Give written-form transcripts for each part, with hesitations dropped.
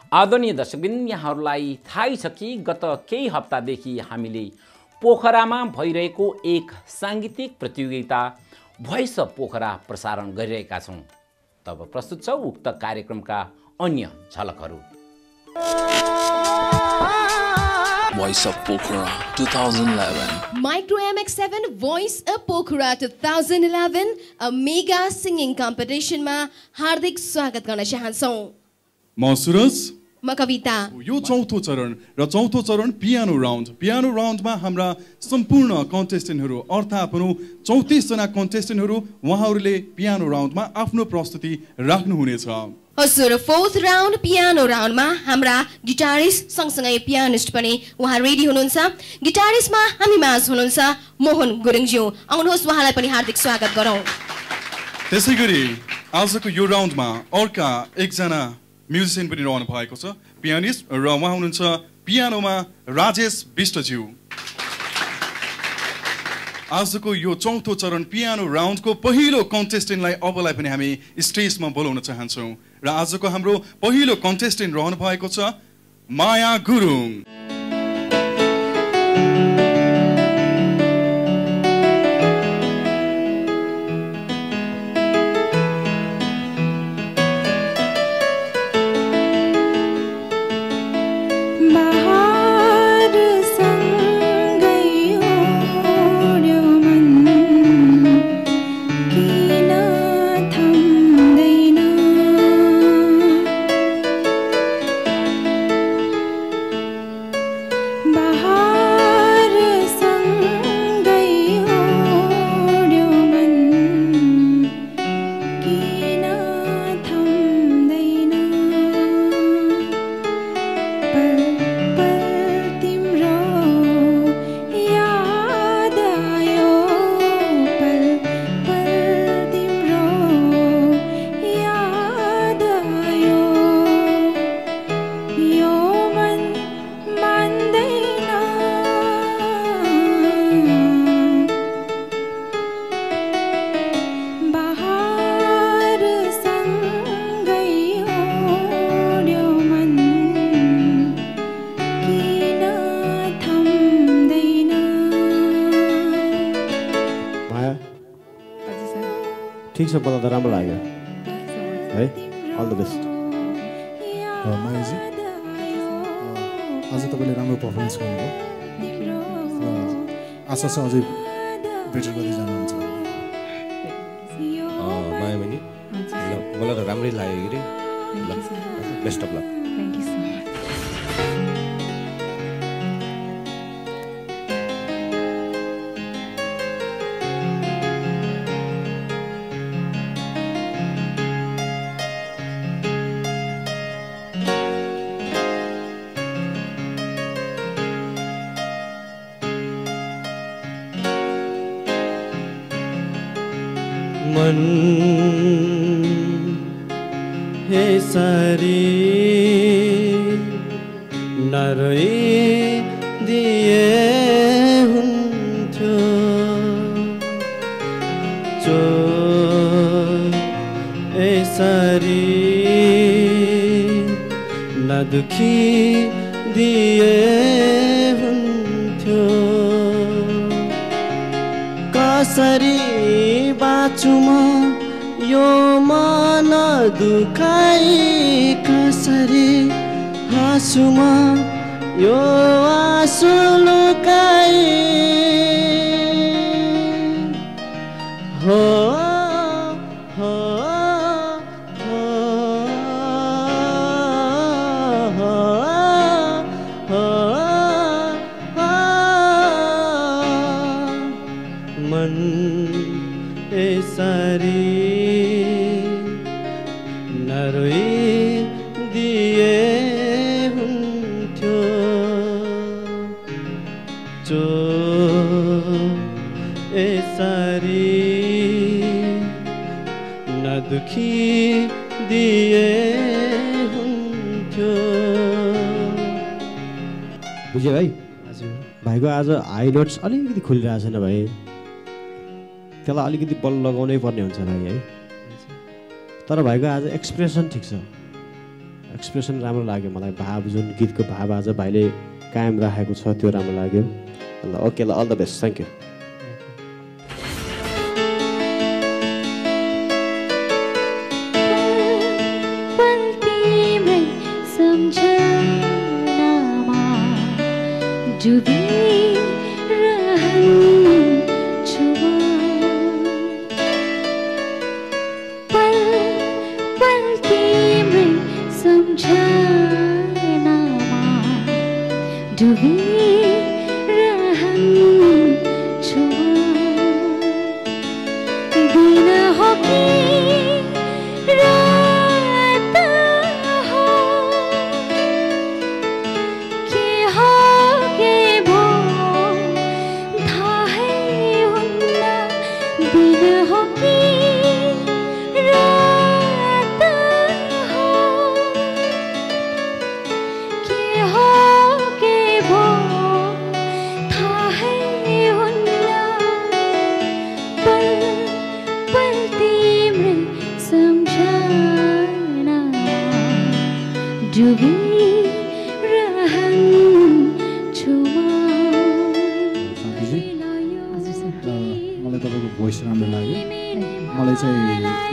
आदरणीय दर्शकवृन्द, यहाँहरूलाई थाहै छ कि गत केही हप्तादेखि हामीले पोखरामा भइरहेको एक साङ्गीतिक प्रतियोगिता भोइस अफ पोखरा प्रसारण गरिरहेका छौँ। तब प्रस्तुत छ उक्त कार्यक्रमका अन्य झलकहरू। Voice of Pokhara 2011. Micro MX7 Voice of Pokhara 2011 a mega singing competition मा हार्दिक स्वागत गर्न चाहन्छौँ। म सुरज, म कविता। यो चौथो चरण र चौथो चरण पियानो राउन्डमा हाम्रा सम्पूर्ण कन्टेस्टेन्टहरू अर्थात् 34 जना कन्टेस्टेन्टहरू उहाँहरूले पियानो राउन्डमा आफ्नो प्रस्तुति राख्नुहुनेछ। हजुर, फोर्थ राउन्ड पियानो राउन्डमा हाम्रा गिटारिस्ट सँगसँगै पियानिस्ट पनि उहाँ रेडी हुनुहुन्छ। गिटारिस्टमा हामी माझ हुनुहुन्छ मोहन गुरुङज्यू। आउनुहोस्, उहाँलाई पनि हार्दिक स्वागत गरौँ। त्यसैगरी आजको यो राउन्डमा अर्का एकजना म्युजिसियन पनि रहनु भएको छ, पियानिस्ट, र उहाँ हुनुहुन्छ पियानोमा राजेश विष्टज्यू। आजको यो चौथो चरण पियानो राउन्डको पहिलो कन्टेस्टेन्टलाई अबलाई पनि हामी स्टेजमा बोलाउन चाहन्छौँ र आजको हाम्रो पहिलो कन्टेस्टेन्ट रहनु भएको छ माया गुरुङ। ठिक छ, मलाई त राम्रो लाग्यो है। All the best. मायाजी, आज तपाईँले राम्रो पर्फर्मेन्स गर्नुभयो र आशा छ अझै बेटर गर्दै जानुहुन्छ। माया बहिनी, मलाई त राम्रै लाग्यो कि रे। Best of lock. मन हे सारी नरोइदिए हुन्थ्यो, जो यसरी नदुखी दिए हुन्थ्यो। कसरी बाँचु म यो मन दुखाई, कसरी हाँसु म यो आँसु लुकाई। हो हो हो हो हो मन यसरी नरोइदिए हुन्थ्यो, जो यसरी नदुखी दिए हुन्थ्यो। बुझ्यो भाइ? हजुर। भाइको आज हाई नोट्स अलिकति खुलिरहेको छैन भाइ, त्यसलाई अलिकति बल लगाउनै पर्ने हुन्छ भाइ है। तर भाइको आज एक्सप्रेसन ठिक छ। एक्सप्रेसन राम्रो लाग्यो मलाई भाव जुन गीतको भाव आज भाइले कायम राखेको छ त्यो राम्रो लाग्यो ल ओके ल all the best thank you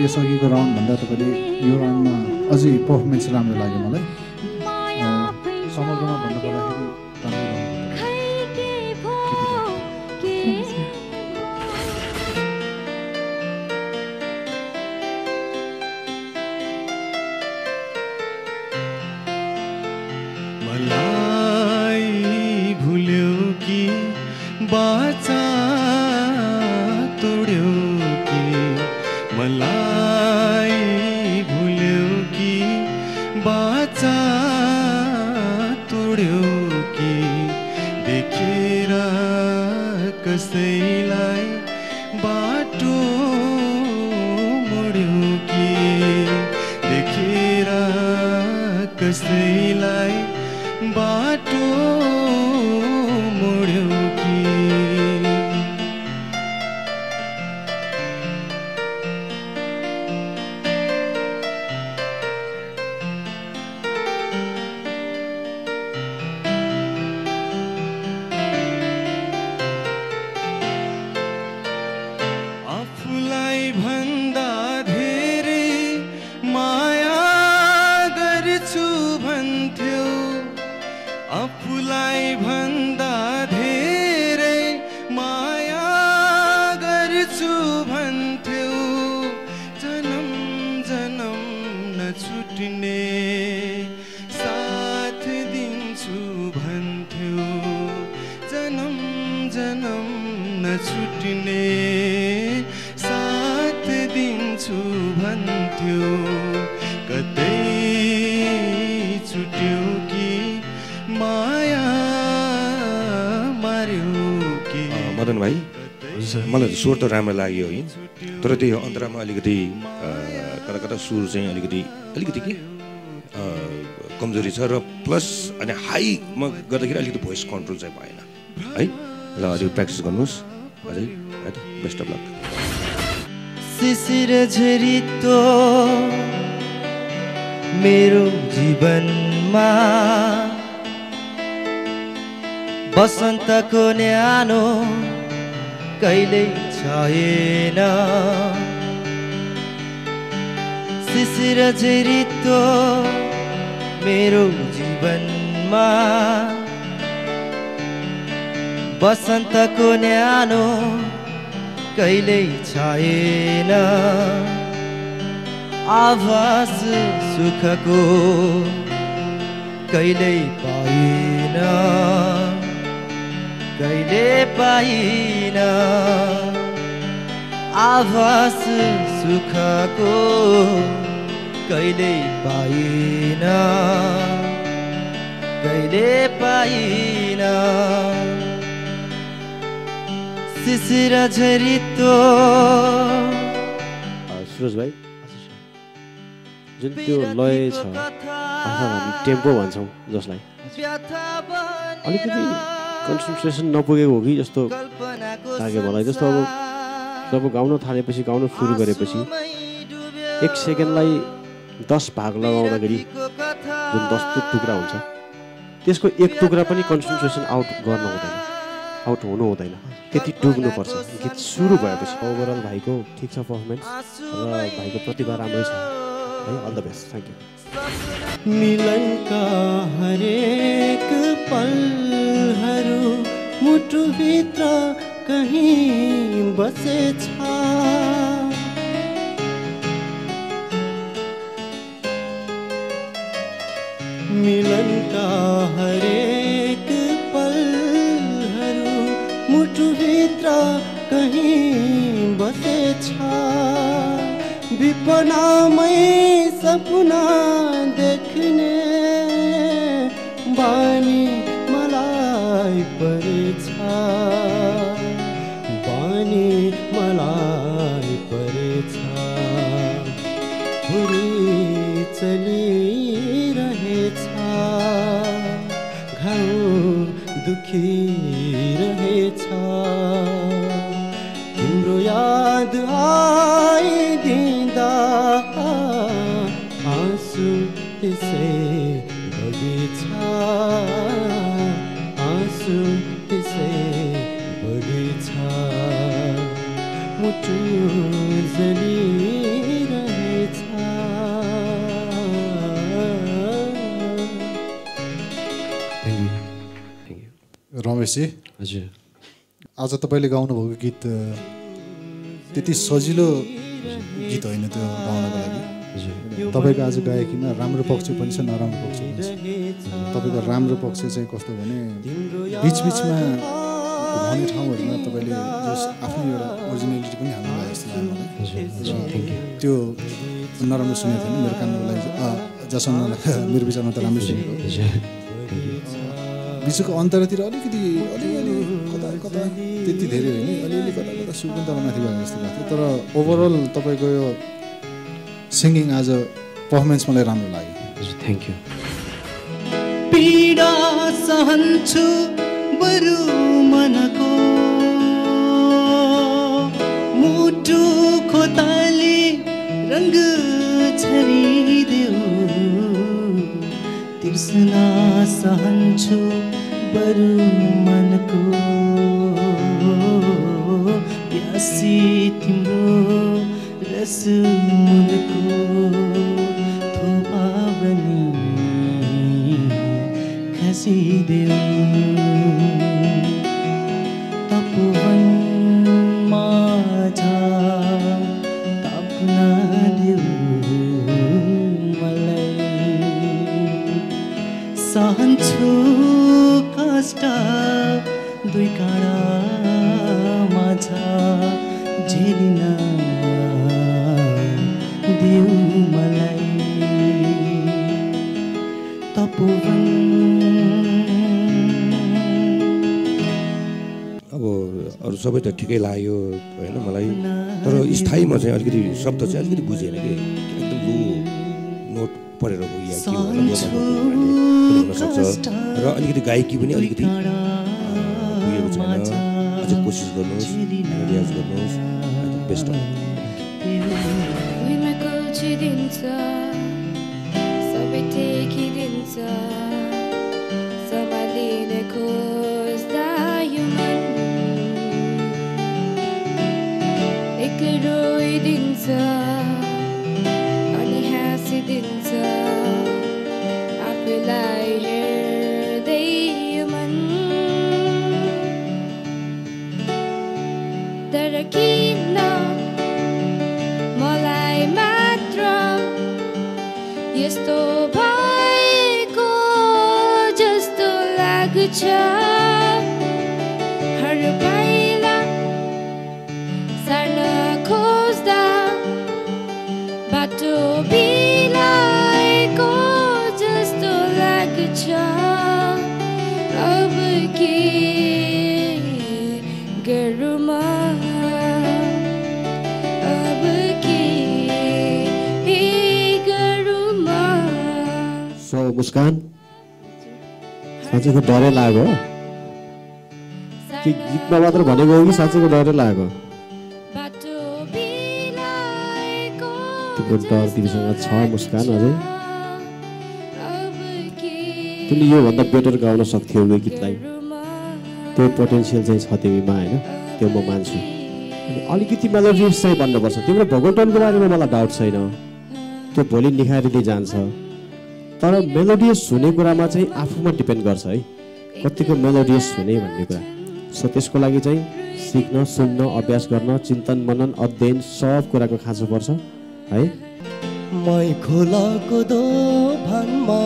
यसअघिको राउन्डभन्दा तपाईँले यो राउन्डमा अझै पर्फर्मेन्स राम्रो लाग्यो मलाई समग्रमा भन्नुपर्दाखेरि मलाई भुल्यो कि बाचा तोड्यो कि मलाई भुल्यो कि बाचा तोड्यो कि देखेर कसैलाई बाटो मोड्यो कि देखेर कसैलाई बाटो मोड्यो कि आफूलाई भन्दा धेरै माया गर्छु भन्थ्यो आफूलाई भन्दा धेरै माया गर्छु भन्थ्यो जन्म जन्म नछुट्ने साथ दिन्छु भन्थ्यो जन्म जन्म नछुट्ने साथ दिन्छु भन्थ्यो कतै छुट्यो कि माया मार्यो कि मदन भाइ मलाई त स्वर त राम्रो लाग्यो है तर त्यो अन्तरामा अलिकति कता कता सुर चाहिँ अलिकति के कमजोरी छ र प्लस अनि हाईमा गर्दाखेरि अलिकति भोइस कन्ट्रोल चाहिँ भएन है ल अझै प्र्याक्टिस गर्नुहोस् अझै है त बेस्ट अफ लक शिशिर झरितो मेरो जीवनमा बसन्तको न्यानो कहिल्यै छैन शिशिर झरितो मेरो जीवनमा बसन्तको न्यानो कहिल्यै छैन आभास सुखको कहिल्यै पाइन कहिले पाइन आभास सुखको कहिल्यै पाइन कहिले पाइन शिशिर झरितो सुरज भाइ जुन त्यो लय छ अथवा हामी टेम्पो भन्छौँ जसलाई अलिकति कन्सन्ट्रेसन नपुगेको हो कि जस्तो लाग्यो मलाई जस्तो अब जब गाउन थालेपछि गाउन सुरु गरेपछि एक सेकेन्डलाई 10 भाग लगाउँदाखेरि जुन 10 टुक्रा हुन्छ त्यसको एक टुक्रा पनि कन्सन्ट्रेसन आउट गर्न हुँदैन, आउट हुनु हुँदैन, त्यति डुब्नुपर्छ। गीत सुरु भएपछि ओभरअल भाइको ठिक छ पर्फर्मेन्स र भाइको प्रतिभा राम्रै छ है। All the best, thank you. मिलनका हरेक पलहरू मुटुभित्र कहीँ बसेछ, मिलनका हरेक पलहरू मुटुभित्र कहीँ बसेछ, विपनामै सपना देख्ने बानी मलाई परेछ, बानी मलाई परेछ, हुरी चलिरहेछ, घाउ दुखिरहेछ, तिम्रो याद आइदिँदा आँसु त्यसै बगेछ, आँसु त्यसै बगेछ, मुटु जलिरहेछ। रमेशजी, हजुर, आज तपाईँले गाउनुभएको गीत त्यति सजिलो गीत होइन त्यो गाउनको लागि। तपाईँको आज गायकीमा राम्रो पक्ष पनि छ, नराम्रो पक्ष पनि छ। तपाईँको राम्रो पक्ष चाहिँ कस्तो भने बिचबिचमा घुमाउने ठाउँहरूमा तपाईँले जस आफ्नो एउटा ओरिजिनालिटी पनि हाल्नु भयो जस्तो लाग्यो मलाई। त्यो नराम्रो सुनेको थिएन मेरो कानको लागि, जसम्म मेरो विचारमा त राम्रो सुनेको। बिचको अन्तरतिर अलिकति अलिअलि कता कता त्यति धेरै होइन, अलिअलि कता कता सुर पनि तर माथि भएको जस्तो लाग्थ्यो। तर ओभरअल तपाईँको यो सिङ्गिङ आज पर्फर्मेन्स मलाई राम्रो लाग्यो। Thank you. पीडा सहन्छु बरु मनको, मुटु खोताली रङ्ग छरिदेऊ, तृष्णा सहन्छु बरु मनको, प्यासी तिम्रो रस मुनको, थोपा बनी खसिदेऊ, तपोवन माझ ताप्न देऊ मलाई, सहन्छु कष्ट दुई काँडा माझ झेलिन देऊ मलाई, तपोवन। अब अरू सबै त ठिकै लाग्यो होइन मलाई, तर स्थायीमा चाहिँ अलिकति शब्द चाहिँ अलिकति बुझेन कि एकदम लो नोट परेर गयो या के हुनसक्छ, र अलिकति गायकी पनि अलिकति पुगेको छैन। अझै कोसिस गर्नुहोस्, रियाज गर्नुहोस्, बेस्ट अफ। सबै टेकिदिन्छ, सम्हालिने खोज्दा यो मन एक्लै रोइदिन्छ अनि हाँसिदिन्छ, आफूलाई हेर्दै यो मन। तर किन मलाई मात्र यस्तो भएको जस्तो लाग्छ, हर पाइला सार्न खोज्दा बाटो बिलाएको जस्तो लाग्छ, अब के गरौँ म, अब के गरौँ म। सो मुस्कान, साँच्चैको डरै लाग्यो कि गीतमा मात्र भनेको हो कि साँच्चैको डरै लाग्यो? बाटो बिलाएको तिम्रो डर तिमीसँग छ मुस्कान अझै तिमीले योभन्दा बेटर गाउन सक्थ्यौ यो गीतलाई त्यो पोटेन्सियल चाहिँ छ तिमीमा होइन त्यो म मान्छु अलिकति मेलोडियस चाहिँ भन्नुपर्छ तिम्रो भोकल टोनको बारेमा मलाई डाउट छैन त्यो भोलि निखारिँदै जान्छ तर मेलोडियस हुने कुरामा चाहिँ आफूमा डिपेन्ड गर्छ है कतिको मेलोडियस हुने भन्ने कुरा सो त्यसको लागि चाहिँ सिक्न सुन्न अभ्यास गर्न चिन्तन मनन अध्ययन सब कुराको खाँचो पर्छ है मै खोलाको दोभानमा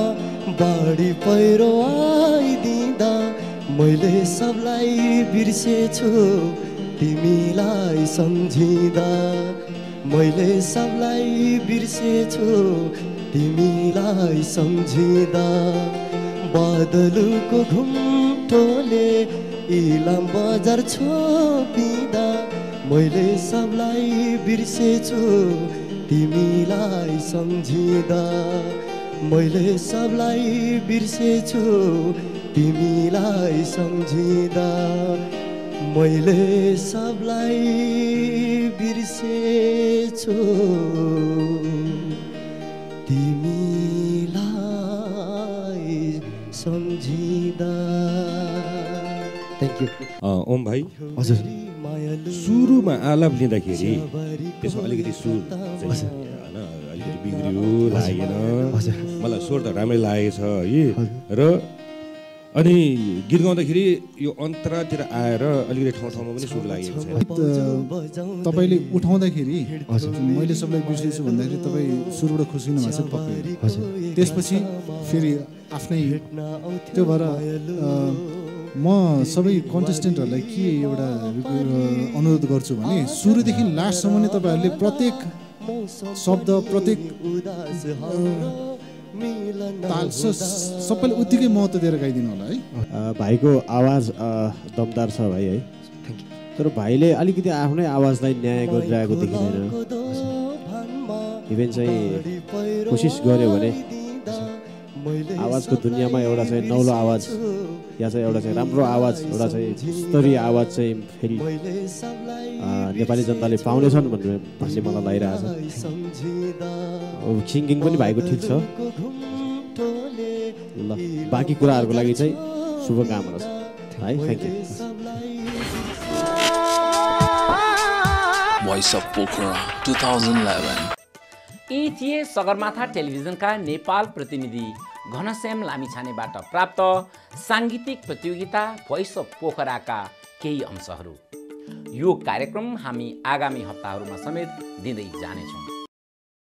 बाढी पहिरो आइदिँदा मैले सबलाई बिर्सेछु तिमीलाई सम्झिँदा मैले सबलाई बिर्सेछु तिमीलाई सम्झिँदा बादलको घुम्टोले इलाम बजार छोपिँदा मैले सबलाई बिर्सेछु तिमीलाई सम्झिँदा मैले सबलाई बिर्सेछु तिमीलाई सम्झिँदा मैले सबलाई बिर्सेछु तिमीलाई सम्झिँदा थ्याङ्क यू ओम भाइ हजुर सुरुमा आलाप लिँदाखेरि त्यसमा अलिकति सुर होइन अलिकति बिग्रियो लागेन मलाई स्वर त राम्रै लागेछ है र अनि गीत गाउँदाखेरि यो अन्तरातिर आएर अलिकति ठाउँ ठाउँमा पनि सुर लागेको छ तपाईँले उठाउँदाखेरि मैले सबलाई बिर्सेछु भन्दाखेरि तपाईँ सुरुबाट खुसिनु भएको छ पक्कै त्यसपछि फेरि आफ्नै त्यो भएर म सबै कन्टेस्टेन्टहरूलाई के एउटा अनुरोध गर्छु भने सुरुदेखि लास्टसम्म नै तपाईँहरूले प्रत्येक शब्द प्रत्येक ताल सबैले उत्तिकै महत्त्व दिएर गाइदिनु होला है भाइको आवाज दमदार छ भाइ है तर भाइले अलिकति आफ्नै आवाजलाई न्याय गरिरहेको देखिँदैन इभेन चाहिँ कोसिस गर्यो भने आवाजको दुनियाँमा एउटा चाहिँ नौलो आवाज या चाहिँ एउटा चाहिँ राम्रो आवाज एउटा चाहिँ स्तरीय आवाज चाहिँ फेरि नेपाली जनताले पाउनेछन् भन्ने मलाई लागिरहेछ सिङ्गिङ पनि भाइको ठिक छ ल बाँकी कुराहरूको लागि चाहिँ शुभकामना छ है thank you Voice of Pokhara 2011 यी थिए सगरमाथा टेलिभिजनका नेपाल प्रतिनिधि घनश्याम लामिछानेबाट प्राप्त साङ्गीतिक प्रतियोगिता भोइस अफ पोखराका केही अंशहरू यो कार्यक्रम हामी आगामी हप्ताहरूमा समेत दिँदै जानेछौँ